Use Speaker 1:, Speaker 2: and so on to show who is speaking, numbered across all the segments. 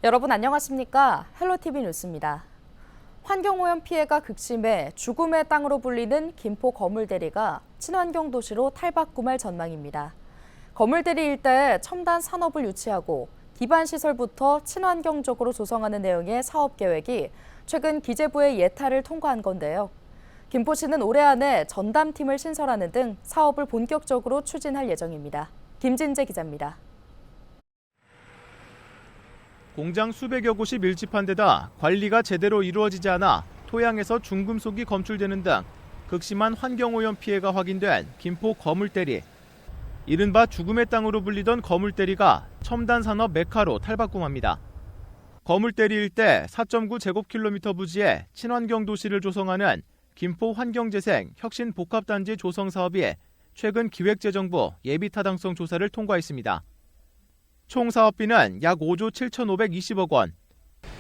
Speaker 1: 여러분 안녕하십니까? 헬로티비 뉴스입니다. 환경오염 피해가 극심해 죽음의 땅으로 불리는 김포 거물대리가 친환경 도시로 탈바꿈할 전망입니다. 거물대리 일대에 첨단 산업을 유치하고 기반 시설부터 친환경적으로 조성하는 내용의 사업 계획이 최근 기재부의 예타를 통과한 건데요. 김포시는 올해 안에 전담팀을 신설하는 등 사업을 본격적으로 추진할 예정입니다. 김진재 기자입니다.
Speaker 2: 공장 수백여 곳이 밀집한 데다 관리가 제대로 이루어지지 않아 토양에서 중금속이 검출되는 등 극심한 환경오염 피해가 확인된 김포 거물대리. 이른바 죽음의 땅으로 불리던 거물대리가 첨단 산업 메카로 탈바꿈합니다. 거물대리 일대 4.9 제곱킬로미터 부지에 친환경 도시를 조성하는 김포 환경재생 혁신복합단지 조성 사업이 최근 기획재정부 예비타당성 조사를 통과했습니다. 총 사업비는 약 5조 7,520억 원.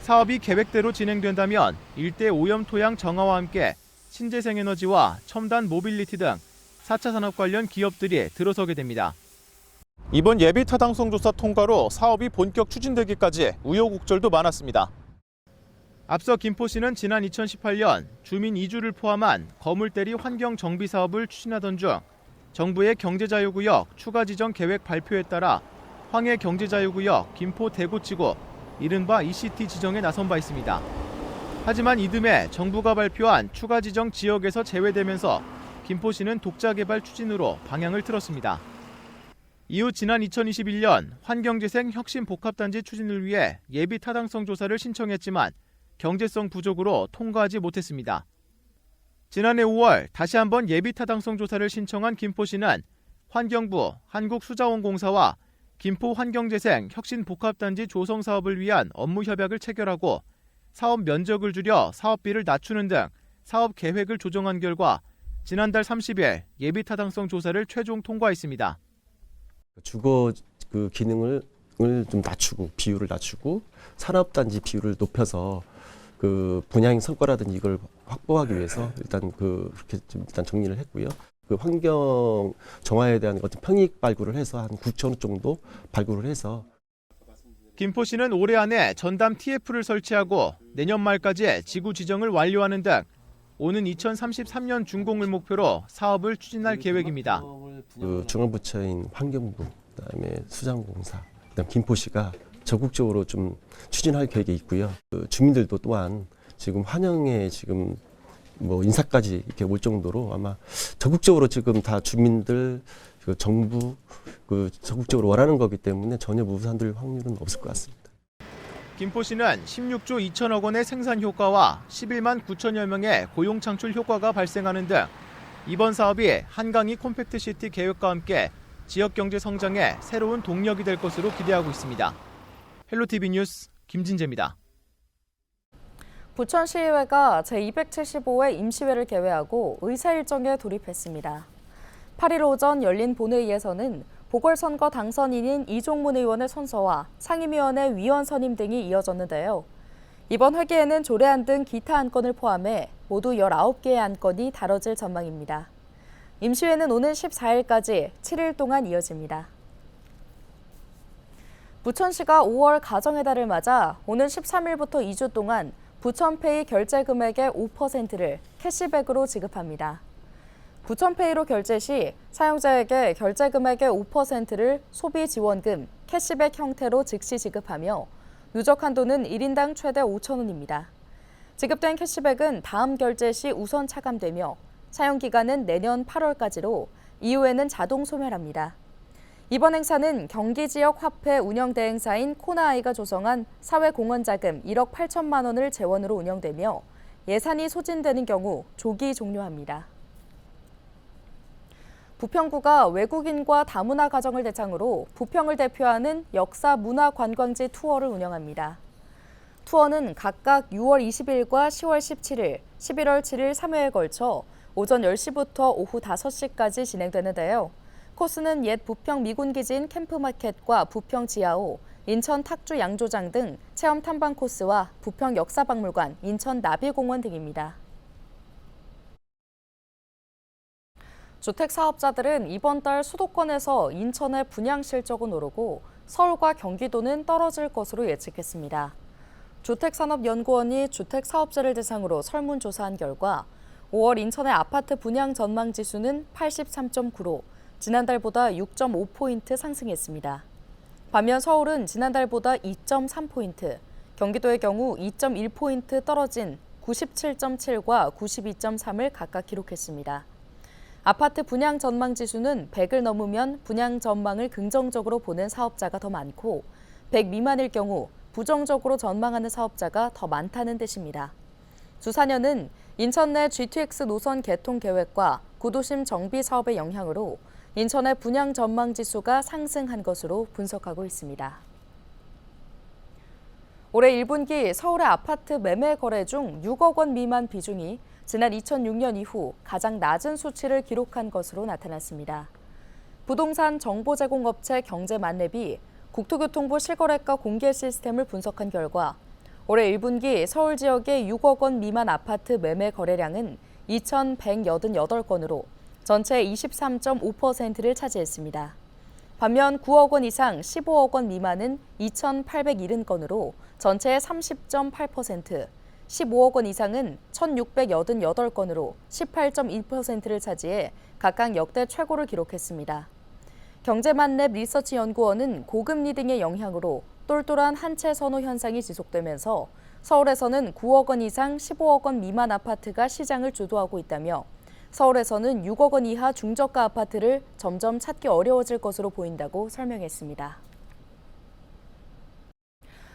Speaker 2: 사업이 계획대로 진행된다면 일대 오염 토양 정화와 함께 신재생에너지와 첨단 모빌리티 등 4차 산업 관련 기업들이 들어서게 됩니다. 이번 예비타당성 조사 통과로 사업이 본격 추진되기까지 우여곡절도 많았습니다. 앞서 김포시는 지난 2018년 주민 이주를 포함한 거물대리 환경 정비 사업을 추진하던 중 정부의 경제자유구역 추가 지정 계획 발표에 따라 황해경제자유구역 김포 대구지구 이른바 ECT 지정에 나선 바 있습니다. 하지만 이듬해 정부가 발표한 추가 지정 지역에서 제외되면서 김포시는 독자 개발 추진으로 방향을 틀었습니다. 이후 지난 2021년 환경재생 혁신복합단지 추진을 위해 예비 타당성 조사를 신청했지만 경제성 부족으로 통과하지 못했습니다. 지난해 5월 다시 한번 예비 타당성 조사를 신청한 김포시는 환경부, 한국수자원공사와 김포 환경재생 혁신복합단지 조성 사업을 위한 업무 협약을 체결하고 사업 면적을 줄여 사업비를 낮추는 등 사업 계획을 조정한 결과 지난달 30일 예비타당성 조사를 최종 통과했습니다.
Speaker 3: 주거 기능을 좀 낮추고 비율을 낮추고 산업단지 비율을 높여서 분양 성과라든지 이걸 확보하기 위해서 그렇게 좀 일단 정리를 했고요. 환경 정화에 대한 어떤 평익 발굴을 해서 한 9천 호 정도 발굴을 해서
Speaker 2: 김포시는 올해 안에 전담 TF를 설치하고 내년 말까지 지구 지정을 완료하는 등 오는 2033년 준공을 목표로 사업을 추진할 계획입니다.
Speaker 3: 중앙부처인 환경부, 그다음에 수자원공사, 그다음 김포시가 적극적으로 좀 추진할 계획이 있고요. 주민들도 또한 지금 환영에 지금 인사까지 이렇게 올 정도로 아마 적극적으로 지금 다 주민들, 정부 적극적으로 원하는 거기 때문에 전혀 무산될 확률은 없을 것 같습니다.
Speaker 2: 김포시는 16조 2천억 원의 생산 효과와 11만 9천여 명의 고용 창출 효과가 발생하는 등 이번 사업이 한강이 콤팩트시티 계획과 함께 지역 경제 성장에 새로운 동력이 될 것으로 기대하고 있습니다. 헬로티비 뉴스 김진재입니다.
Speaker 1: 부천시의회가 제275회 임시회를 개회하고 의사 일정에 돌입했습니다. 8일 오전 열린 본회의에서는 보궐선거 당선인인 이종문 의원의 선서와 상임위원회 위원 선임 등이 이어졌는데요. 이번 회기에는 조례안 등 기타 안건을 포함해 모두 19개의 안건이 다뤄질 전망입니다. 임시회는 오는 14일까지 7일 동안 이어집니다. 부천시가 5월 가정의 달을 맞아 오는 13일부터 2주 동안 부천페이 결제 금액의 5%를 캐시백으로 지급합니다. 부천페이로 결제 시 사용자에게 결제 금액의 5%를 소비지원금, 캐시백 형태로 즉시 지급하며 누적 한도는 1인당 최대 5,000원입니다. 지급된 캐시백은 다음 결제 시 우선 차감되며 사용 기간은 내년 8월까지로 이후에는 자동 소멸합니다. 이번 행사는 경기지역 화폐 운영 대행사인 코나아이가 조성한 사회공헌자금 1억 8천만 원을 재원으로 운영되며 예산이 소진되는 경우 조기 종료합니다. 부평구가 외국인과 다문화 가정을 대상으로 부평을 대표하는 역사 문화 관광지 투어를 운영합니다. 투어는 각각 6월 20일과 10월 17일, 11월 7일 3회에 걸쳐 오전 10시부터 오후 5시까지 진행되는데요. 코스는 옛 부평 미군기지인 캠프마켓과 부평 지하호, 인천 탁주 양조장 등 체험 탐방 코스와 부평 역사박물관, 인천 나비공원 등입니다. 주택 사업자들은 이번 달 수도권에서 인천의 분양 실적은 오르고 서울과 경기도는 떨어질 것으로 예측했습니다. 주택산업연구원이 주택사업자를 대상으로 설문조사한 결과 5월 인천의 아파트 분양 전망 지수는 83.9로 지난달보다 6.5포인트 상승했습니다. 반면 서울은 지난달보다 2.3포인트, 경기도의 경우 2.1포인트 떨어진 97.7과 92.3을 각각 기록했습니다. 아파트 분양 전망 지수는 100을 넘으면 분양 전망을 긍정적으로 보는 사업자가 더 많고 100 미만일 경우 부정적으로 전망하는 사업자가 더 많다는 뜻입니다. 주사년은 인천 내 GTX 노선 개통 계획과 구도심 정비 사업의 영향으로 인천의 분양 전망 지수가 상승한 것으로 분석하고 있습니다. 올해 1분기 서울의 아파트 매매 거래 중 6억 원 미만 비중이 지난 2006년 이후 가장 낮은 수치를 기록한 것으로 나타났습니다. 부동산 정보제공업체 경제만렙이 국토교통부 실거래가 공개 시스템을 분석한 결과 올해 1분기 서울 지역의 6억 원 미만 아파트 매매 거래량은 2,188건으로 전체의 23.5%를 차지했습니다. 반면 9억 원 이상 15억 원 미만은 2,870건으로 전체의 30.8%, 15억 원 이상은 1,688건으로 18.1%를 차지해 각각 역대 최고를 기록했습니다. 경제만렙 리서치연구원은 고금리 등의 영향으로 똘똘한 한채 선호 현상이 지속되면서 서울에서는 9억 원 이상 15억 원 미만 아파트가 시장을 주도하고 있다며 서울에서는 6억 원 이하 중저가 아파트를 점점 찾기 어려워질 것으로 보인다고 설명했습니다.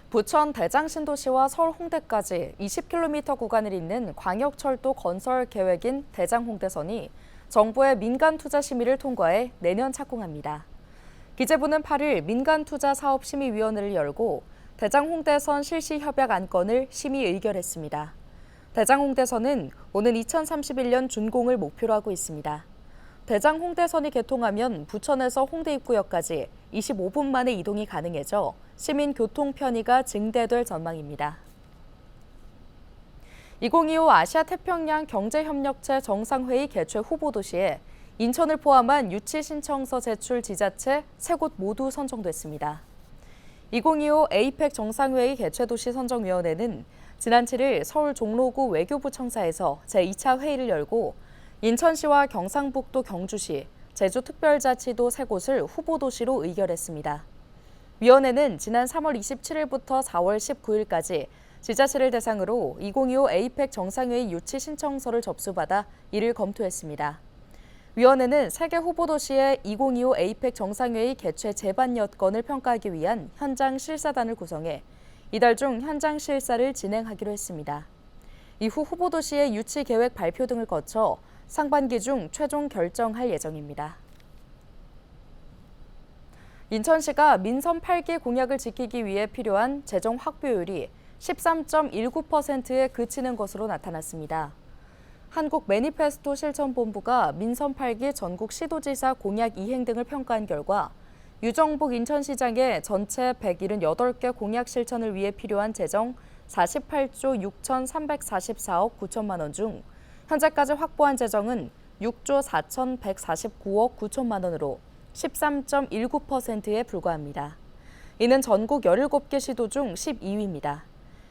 Speaker 1: 부천 대장신도시와 서울 홍대까지 20km 구간을 잇는 광역철도 건설 계획인 대장홍대선이 정부의 민간투자심의를 통과해 내년 착공합니다. 기재부는 8일 민간투자사업심의위원회를 열고 대장홍대선 실시협약 안건을 심의 의결했습니다. 대장홍대선은 오는 2031년 준공을 목표로 하고 있습니다. 대장홍대선이 개통하면 부천에서 홍대 입구역까지 25분 만에 이동이 가능해져 시민 교통 편의가 증대될 전망입니다. 2025 아시아태평양 경제협력체 정상회의 개최 후보 도시에 인천을 포함한 유치 신청서 제출 지자체 3곳 모두 선정됐습니다. 2025 에이펙 정상회의 개최 도시 선정위원회는 지난 7일 서울 종로구 외교부 청사에서 제2차 회의를 열고 인천시와 경상북도 경주시, 제주특별자치도 3곳을 후보 도시로 의결했습니다. 위원회는 지난 3월 27일부터 4월 19일까지 지자체를 대상으로 2025 에이펙 정상회의 유치 신청서를 접수받아 이를 검토했습니다. 위원회는 3개 후보 도시의 2025 에이펙 정상회의 개최 제반 여건을 평가하기 위한 현장 실사단을 구성해 이달 중 현장 실사를 진행하기로 했습니다. 이후 후보 도시의 유치 계획 발표 등을 거쳐 상반기 중 최종 결정할 예정입니다. 인천시가 민선 8기 공약을 지키기 위해 필요한 재정 확보율이 13.19%에 그치는 것으로 나타났습니다. 한국 매니페스토 실천본부가 민선 8기 전국 시도지사 공약 이행 등을 평가한 결과 유정복 인천시장의 전체 178개 공약 실천을 위해 필요한 재정 48조 6,344억 9천만 원 중 현재까지 확보한 재정은 6조 4,149억 9천만 원으로 13.19%에 불과합니다. 이는 전국 17개 시도 중 12위입니다.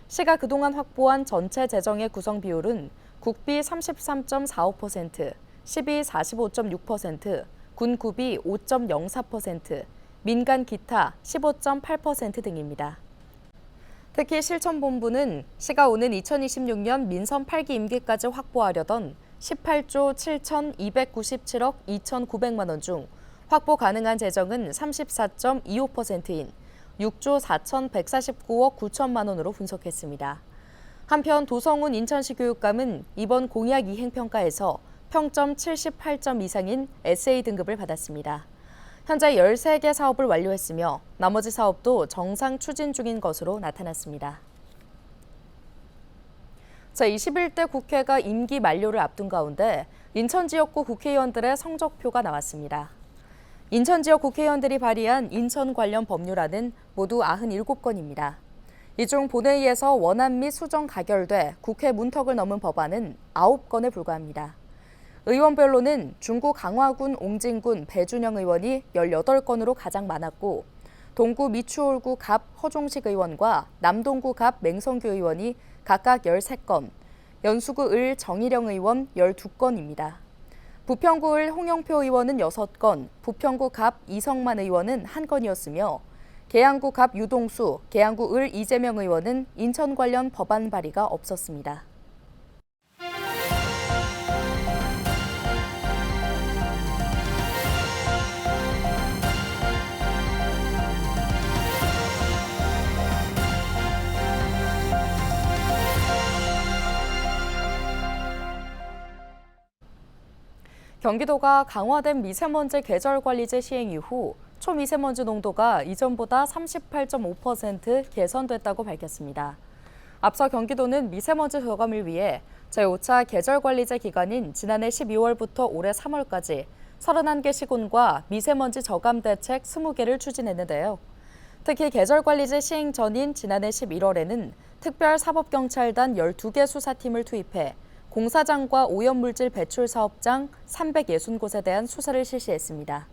Speaker 1: 시가 그동안 확보한 전체 재정의 구성 비율은 국비 33.45%, 시비 45.6%, 군구비 5.04%, 민간 기타 15.8% 등입니다. 특히 실천본부는 시가 오는 2026년 민선 8기 임기까지 확보하려던 18조 7,297억 2,900만 원 중 확보 가능한 재정은 34.25%인 6조 4,149억 9천만 원으로 분석했습니다. 한편 도성훈 인천시 교육감은 이번 공약 이행 평가에서 평점 78점 이상인 SA 등급을 받았습니다. 현재 13개 사업을 완료했으며 나머지 사업도 정상 추진 중인 것으로 나타났습니다. 제21대 국회가 임기 만료를 앞둔 가운데 인천 지역구 국회의원들의 성적표가 나왔습니다. 인천 지역 국회의원들이 발의한 인천 관련 법률안은 모두 97건입니다. 이 중 본회의에서 원안 및 수정 가결돼 국회 문턱을 넘은 법안은 9건에 불과합니다. 의원별로는 중구 강화군 옹진군 배준영 의원이 18건으로 가장 많았고 동구 미추홀구 갑 허종식 의원과 남동구 갑 맹성규 의원이 각각 13건, 연수구 을 정일영 의원 12건입니다. 부평구 을 홍영표 의원은 6건, 부평구 갑 이성만 의원은 1건이었으며 계양구 갑 유동수, 계양구 을 이재명 의원은 인천 관련 법안 발의가 없었습니다. 경기도가 강화된 미세먼지 계절관리제 시행 이후 초미세먼지 농도가 이전보다 38.5% 개선됐다고 밝혔습니다. 앞서 경기도는 미세먼지 저감을 위해 제5차 계절관리제 기간인 지난해 12월부터 올해 3월까지 31개 시군과 미세먼지 저감 대책 20개를 추진했는데요. 특히 계절관리제 시행 전인 지난해 11월에는 특별사법경찰단 12개 수사팀을 투입해 공사장과 오염물질 배출 사업장 360곳에 대한 수사를 실시했습니다.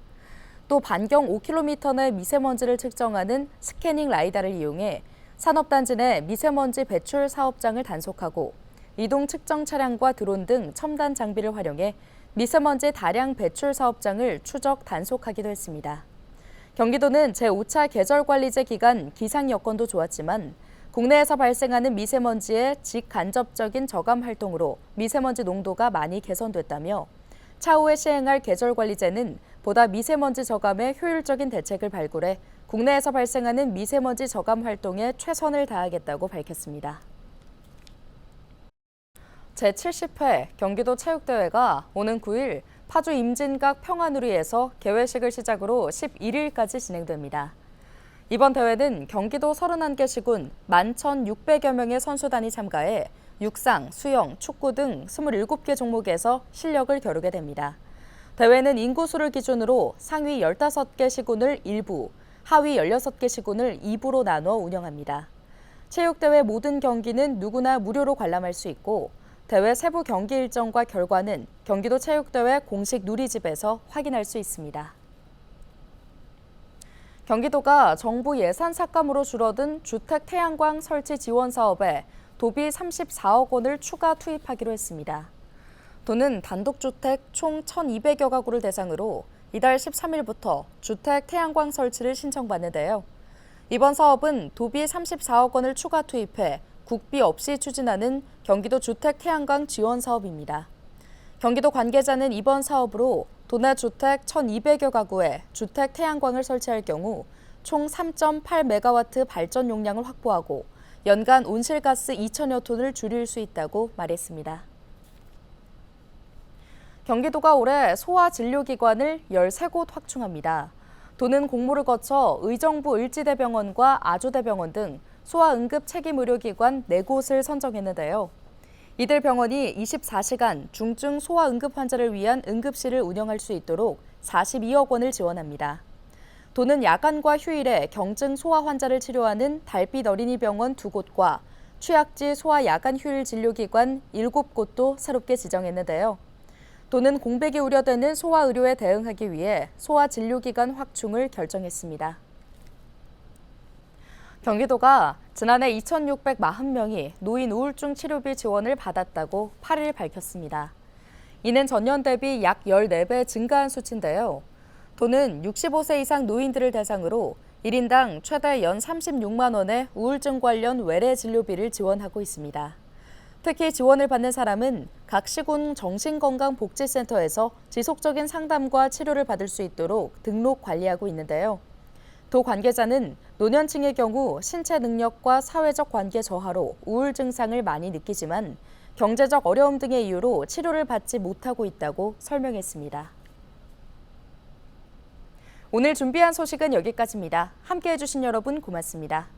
Speaker 1: 또 반경 5km 내 미세먼지를 측정하는 스캐닝 라이다를 이용해 산업단지 내 미세먼지 배출 사업장을 단속하고 이동 측정 차량과 드론 등 첨단 장비를 활용해 미세먼지 다량 배출 사업장을 추적 단속하기도 했습니다. 경기도는 제5차 계절관리제 기간 기상 여건도 좋았지만 국내에서 발생하는 미세먼지의 직간접적인 저감 활동으로 미세먼지 농도가 많이 개선됐다며 차후에 시행할 계절관리제는 보다 미세먼지 저감에 효율적인 대책을 발굴해 국내에서 발생하는 미세먼지 저감 활동에 최선을 다하겠다고 밝혔습니다. 제70회 경기도 체육대회가 오는 9일 파주 임진각 평화누리에서 개회식을 시작으로 11일까지 진행됩니다. 이번 대회는 경기도 31개 시군 11,600여 명의 선수단이 참가해 육상, 수영, 축구 등 27개 종목에서 실력을 겨루게 됩니다. 대회는 인구수를 기준으로 상위 15개 시군을 1부, 하위 16개 시군을 2부로 나눠 운영합니다. 체육대회 모든 경기는 누구나 무료로 관람할 수 있고 대회 세부 경기 일정과 결과는 경기도 체육대회 공식 누리집에서 확인할 수 있습니다. 경기도가 정부 예산 삭감으로 줄어든 주택 태양광 설치 지원 사업에 도비 34억 원을 추가 투입하기로 했습니다. 도는 단독주택 총 1,200여 가구를 대상으로 이달 13일부터 주택 태양광 설치를 신청받는데요. 이번 사업은 도비 34억 원을 추가 투입해 국비 없이 추진하는 경기도 주택 태양광 지원 사업입니다. 경기도 관계자는 이번 사업으로 도내 주택 1,200여 가구에 주택 태양광을 설치할 경우 총 3.8메가와트 발전 용량을 확보하고 연간 온실가스 2천여 톤을 줄일 수 있다고 말했습니다. 경기도가 올해 소아진료기관을 13곳 확충합니다. 도는 공모를 거쳐 의정부 을지대병원과 아주대병원 등 소아응급 책임의료기관 4곳을 선정했는데요. 이들 병원이 24시간 중증 소아응급 환자를 위한 응급실을 운영할 수 있도록 42억 원을 지원합니다. 도는 야간과 휴일에 경증 소아 환자를 치료하는 달빛 어린이병원 2곳과 취약지 소아 야간 휴일 진료기관 7곳도 새롭게 지정했는데요. 도는 공백이 우려되는 소아 의료에 대응하기 위해 소아 진료기관 확충을 결정했습니다. 경기도가 지난해 2,640명이 노인 우울증 치료비 지원을 받았다고 8일 밝혔습니다. 이는 전년 대비 약 14배 증가한 수치인데요. 도는 65세 이상 노인들을 대상으로 1인당 최대 연 36만 원의 우울증 관련 외래 진료비를 지원하고 있습니다. 특히 지원을 받는 사람은 각 시군 정신건강복지센터에서 지속적인 상담과 치료를 받을 수 있도록 등록 관리하고 있는데요. 도 관계자는 노년층의 경우 신체 능력과 사회적 관계 저하로 우울 증상을 많이 느끼지만 경제적 어려움 등의 이유로 치료를 받지 못하고 있다고 설명했습니다. 오늘 준비한 소식은 여기까지입니다. 함께해 주신 여러분 고맙습니다.